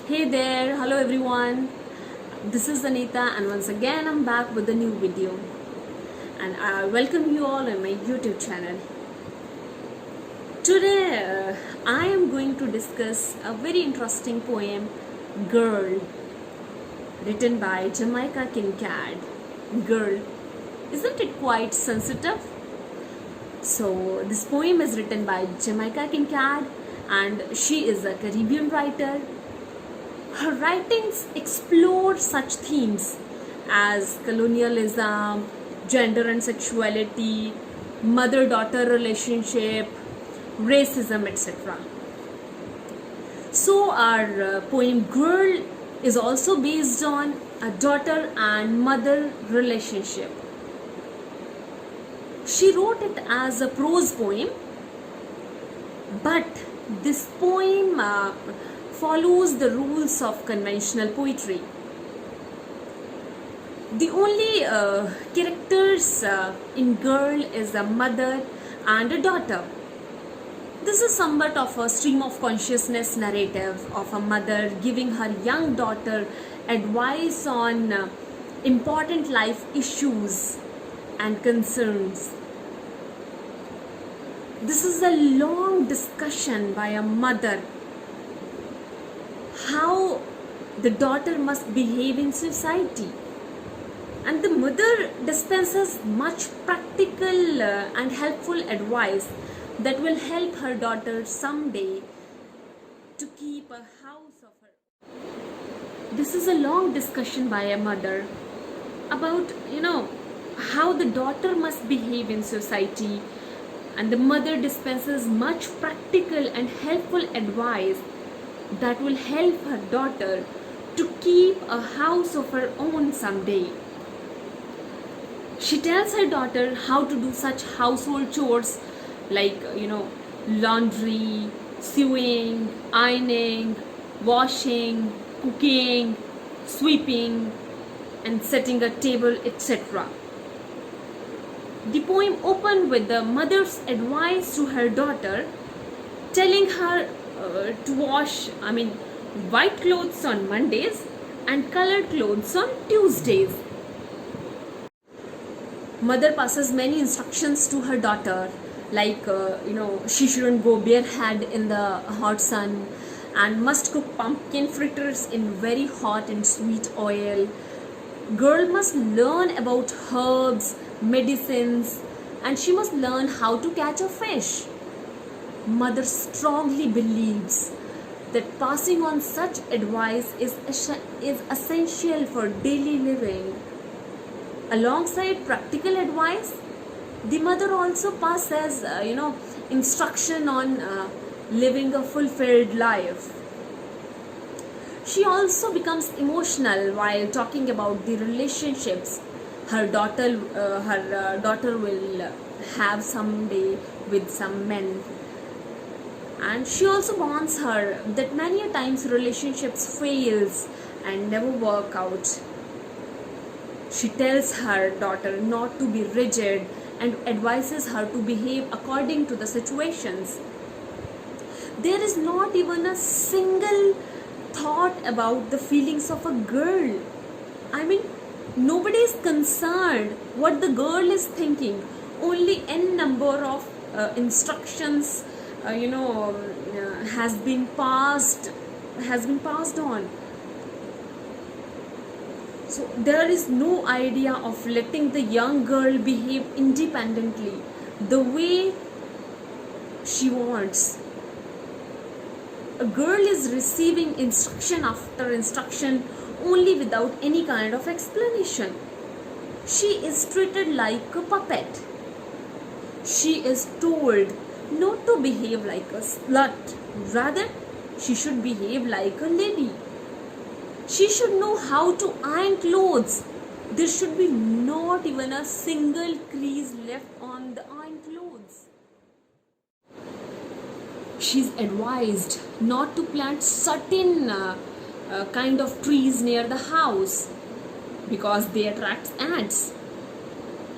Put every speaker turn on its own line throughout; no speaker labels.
Hey there, hello everyone. This is Anita, and once again I'm back with a new video. And I welcome you all on my YouTube channel. Today I am going to discuss a very interesting poem, Girl, written by Jamaica Kincaid. Girl, isn't it quite sensitive? So this poem is written by Jamaica Kincaid, and she is a Caribbean writer. Her writings explore such themes as colonialism, gender and sexuality, mother-daughter relationship, racism, etc. So our poem Girl is also based on a daughter and mother relationship. She wrote it as a prose poem, but this poem follows the rules of conventional poetry. The only characters in Girl is a mother and a daughter. This is somewhat of a stream of consciousness narrative of a mother giving her young daughter advice on important life issues and concerns. This is a long discussion by a mother how the daughter must behave in society, and the mother dispenses much practical and helpful advice that will help her daughter someday to keep a house of her. This is a long discussion by a mother about how the daughter must behave in society, and the mother dispenses much practical and helpful advice that will help her daughter to keep a house of her own someday. She tells her daughter how to do such household chores like laundry, sewing, ironing, washing, cooking, sweeping, and setting a table, etc. The poem opened with the mother's advice to her daughter, telling her to wash white clothes on Mondays and colored clothes on Tuesdays. Mother passes many instructions to her daughter, like she shouldn't go barehead in the hot sun and must cook pumpkin fritters in very hot and sweet oil. Girl must learn about herbs, medicines, and she must learn how to catch a fish. Mother strongly believes that passing on such advice is essential for daily living. Alongside practical advice, the mother also passes instruction on living a fulfilled life. She also becomes emotional while talking about the relationships her daughter will have someday with some men. And she also warns her that many a times relationships fails and never work out. She tells her daughter not to be rigid and advises her to behave according to the situations. There is not even a single thought about the feelings of a girl. Nobody is concerned what the girl is thinking. Only n number of instructions has been passed on. So there is no idea of letting the young girl behave independently the way she wants. A girl is receiving instruction after instruction only without any kind of explanation. She is treated like a puppet. She is told not to behave like a slut. Rather, she should behave like a lady. She should know how to iron clothes. There should be not even a single crease left on the iron clothes. She's advised not to plant certain kind of trees near the house because they attract ants.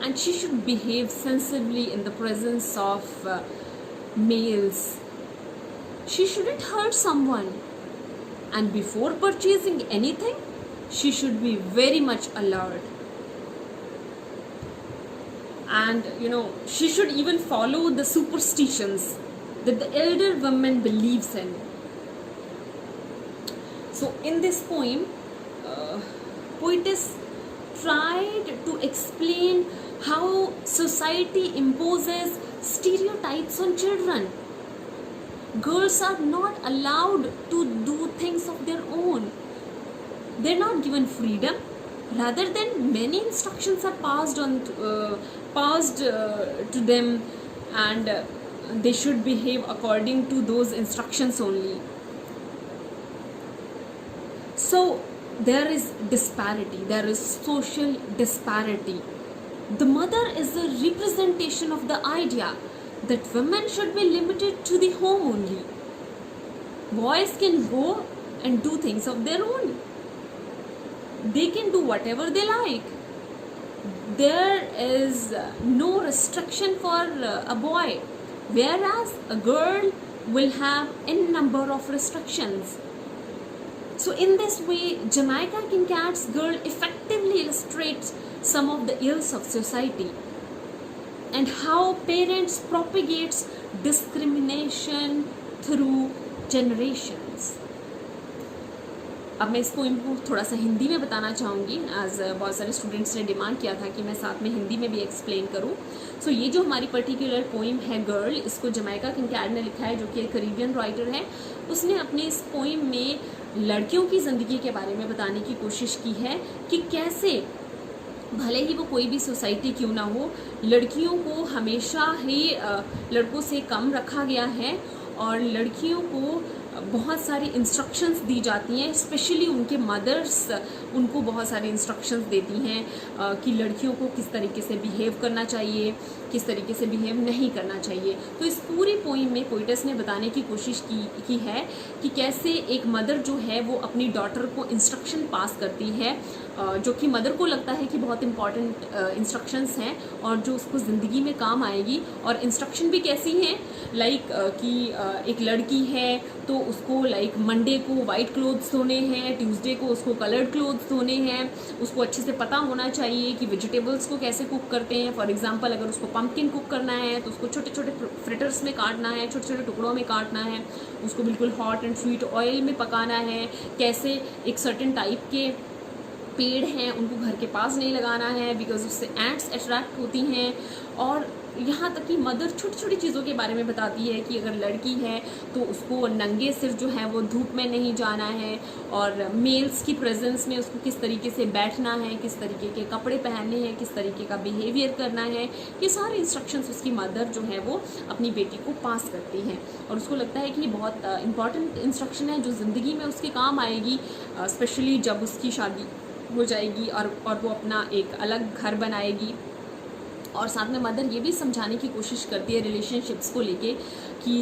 And she should behave sensibly in the presence of males. She shouldn't hurt someone. and before purchasing anything, she should be very much alert. And she should even follow the superstitions that the elder woman believes in. So in this poem, poetess tried to explain how society imposes stereotypes on children. Girls are not allowed to do things of their own. They're not given freedom. Rather than, many instructions are passed to them, and they should behave according to those instructions only. So there is disparity, there is social disparity. The mother is the representation of the idea that women should be limited to the home only. Boys can go and do things of their own. They can do whatever they like. There is no restriction for a boy, whereas a girl will have n number of restrictions. So in this way, Jamaica Kincaid's girl effectively illustrates some of the ills of society and how parents propagates discrimination through generations. अब मैं इस poem को थोड़ा सा हिंदी में बताना चाहूँगी, आज बहुत सारे स्टूडेंट्स ने डिमांड किया था कि मैं साथ में हिंदी में भी एक्सप्लेन करूँ. सो ये जो हमारी पर्टिकुलर पोइम है गर्ल, इसको जमैका किंकाड ने लिखा है, जो कि एक करीबियन राइटर है. उसने अपने इस पोइम में लड़कियों की ज़िंदगी के बारे में बताने की कोशिश की है कि कैसे, भले ही वो कोई भी सोसाइटी क्यों ना हो, लड़कियों को हमेशा ही लड़कों से कम रखा गया है और लड़कियों को बहुत सारी इंस्ट्रक्शंस दी जाती हैं. स्पेशली उनके मदर्स उनको बहुत सारी इंस्ट्रक्शंस देती हैं कि लड़कियों को किस तरीके से बिहेव करना चाहिए, किस तरीके से बिहेव नहीं करना चाहिए. तो इस पूरी पोइम में पोइटस ने बताने की कोशिश की है कि कैसे एक मदर जो है वो अपनी डॉटर को इंस्ट्रक्शन पास करती है, जो कि मदर को लगता है कि बहुत इंपॉर्टेंट इंस्ट्रक्शंस हैं और जो उसको ज़िंदगी में काम आएगी. और इंस्ट्रक्शन भी कैसी हैं, लाइक कि एक लड़की है तो उसको लाइक मंडे को वाइट क्लोथ्स धोने हैं, ट्यूसडे को उसको कलर्ड क्लोथ्स धोने हैं. उसको अच्छे से पता होना चाहिए कि वेजिटेबल्स को कैसे कुक करते हैं. फॉर एग्जांपल, अगर उसको पम्पकिन कुक करना है तो उसको छोटे छोटे फ्रिटर्स में काटना है, छोटे छोटे टुकड़ों में काटना है. उसको बिल्कुल हॉट एंड स्वीट ऑयल में पकाना है. कैसे एक सर्टेन टाइप के पेड़ हैं उनको घर के पास नहीं लगाना है, बिकॉज उससे एंट्स अट्रैक्ट होती हैं. और यहाँ तक कि मदर छोटी छोटी चीज़ों के बारे में बताती है कि अगर लड़की है तो उसको नंगे सिर जो है वो धूप में नहीं जाना है, और मेल्स की प्रेजेंस में उसको किस तरीके से बैठना है, किस तरीके के कपड़े पहनने हैं, किस तरीके का बिहेवियर करना है. ये सारे इंस्ट्रक्शंस उसकी मदर जो है वो अपनी बेटी को पास करती हैं और उसको लगता है कि ये बहुत इंपॉर्टेंट इंस्ट्रक्शन है जो ज़िंदगी में उसके काम आएगी, स्पेशली जब उसकी शादी हो जाएगी और वो अपना एक अलग घर बनाएगी. और साथ में मदर ये भी समझाने की कोशिश करती है रिलेशनशिप्स को लेके कि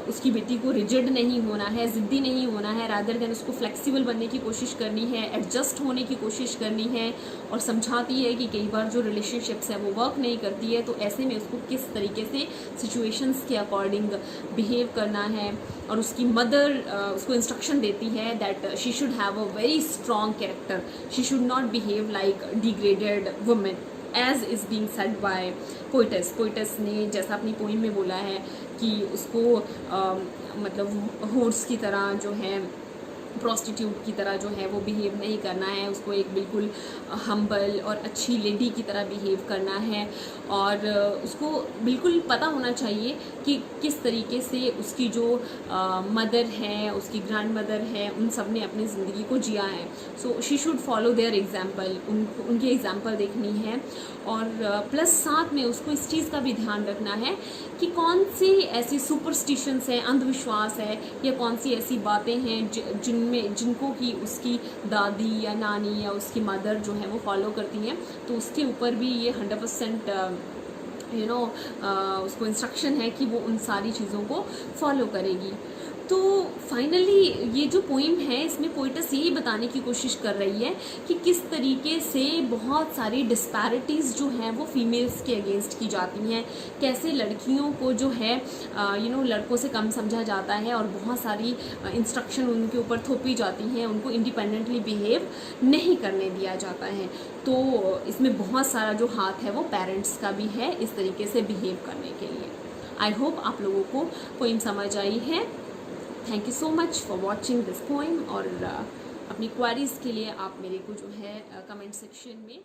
उसकी बेटी को रिजिड नहीं होना है, ज़िद्दी नहीं होना है, रादर देन उसको फ्लेक्सिबल बनने की कोशिश करनी है, एडजस्ट होने की कोशिश करनी है. और समझाती है कि कई बार जो रिलेशनशिप्स है वो वर्क नहीं करती है, तो ऐसे में उसको किस तरीके से सिचुएशंस के अकॉर्डिंग बिहेव करना है. और उसकी मदर उसको इंस्ट्रक्शन देती है that she should have a very strong character, she should not behave like degraded women as is being said by poets. Poets ने जैसा अपनी पोइम में बोला है कि उसको मतलब होर्स की तरह जो है, प्रॉस्टिट्यूट की तरह जो है वो बिहेव नहीं करना है. उसको एक बिल्कुल हम्बल और अच्छी लेडी की तरह बिहेव करना है. और उसको बिल्कुल पता होना चाहिए कि किस तरीके से उसकी जो मदर है, उसकी ग्रैंड मदर है, उन सब ने अपनी ज़िंदगी को जिया है. So she should follow their example, उनकी एग्जाम्पल देखनी है. और प्लस साथ में उसको इस चीज़ का भी ध्यान रखना है कि कौन सी ऐसी सुपरस्टिशंस हैं, अंधविश्वास है, या कौन सी ऐसी बातें हैं जिनको कि उसकी दादी या नानी या उसकी मदर जो है वो फॉलो करती हैं. तो उसके ऊपर भी ये 100% उसको इंस्ट्रक्शन है कि वो उन सारी चीज़ों को फॉलो करेगी. तो फाइनली ये जो पोइम है इसमें पोइटस यही बताने की कोशिश कर रही है कि किस तरीके से बहुत सारी डिस्पैरिटीज़ जो हैं वो फीमेल्स के अगेंस्ट की जाती हैं, कैसे लड़कियों को जो है लड़कों से कम समझा जाता है और बहुत सारी इंस्ट्रक्शन उनके ऊपर थोपी जाती हैं, उनको इंडिपेंडेंटली बिहेव नहीं करने दिया जाता है। तो इसमें बहुत सारा जो हाथ है वो पेरेंट्स का भी है इस तरीके से बिहेव करने के लिए। आई होप आप लोगों को पोइम समझ आई है। Thank you so much for watching this poem, और अपनी क्वारीज़ के लिए आप मेरे को जो है कमेंट सेक्शन में